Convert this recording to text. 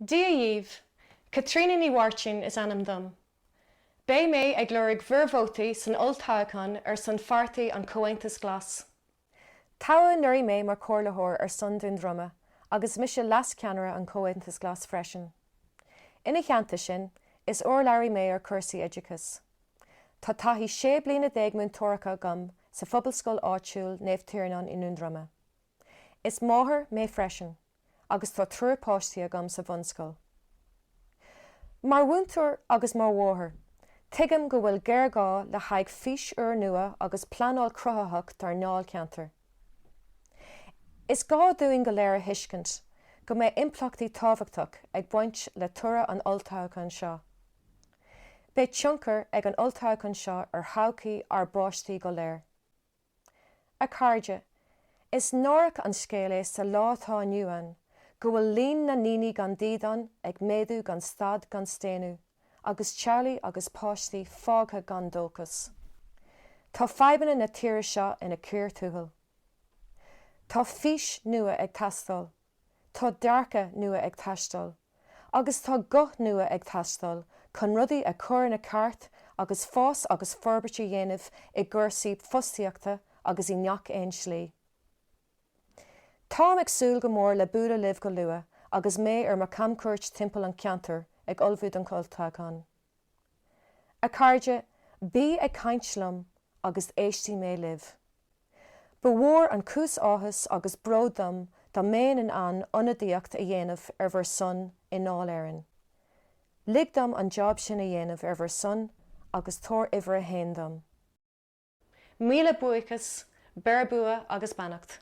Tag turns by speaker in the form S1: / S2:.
S1: Díomh, Caitríona Ní Mhairtín is anam dom. Bé mé ag glórig bhirvótaí san olltáchán san fartaí an comhaontas glas.
S2: Táha nuirí mé mar cóirlathóir son dún droma, agus mise las ceanara an comhaontas glas freisin. Ina cheanta sin, is orlairí mé ar cursaí oideachas. Tá taithí 6 bliana déagmún tóracha gom sa phobalscoil áitiúil Naomh-Tíreanán in Droma. Is máthair mé freisin, agus tá trúr páistí gom sa bhunscoil. Mar bhúntar agus mar mhóthair, tuigim go bhfuil géir gá le haghaidh fís uair nua agus pleanáil cruthathach tar náil ceantar. Is gá dúin go léir a thuiscint, go mé implachtaí tábhachtach ag baint le tura an olltáchán seo. Bé tionchar ag an olltáchán seo ar thabhachtaí ar báistí go léir. A cairde, is nóric an scéala sa látá nniuan, go bhfuil líon na níní gan dídan ag méadú gan stad gan stéanú, agus Charlie agus páistí fágtha gan dóchas. Tá feibanna na tíre seo ina cúr túthal. Tá fís nua ag tastal, tá dearcha nua ag tastal, agus tá goth nua ag tastal, chun rudaí a chur na ceart agus fás agus forbairtí dhéanamh i gcúrsaí fostaíochta agus i neach éon slí. Tám ag súil go mór le búla libh go lua, agus mé ar mar camcuirt timpeall an ceantar ag olbhúd an olltáchán. A cairde, bí ag caintlum agus éistí mé libh. Ba mhór an cús áthas agus bródam dá méanaan an ionadaíocht a dhéanamh ar bhar son in náil éireann. Ligdam an job sin a dhéanamh ar bhar son agus tóir uimhre a héandam.
S1: Míle buchas, bearbua agus bannacht.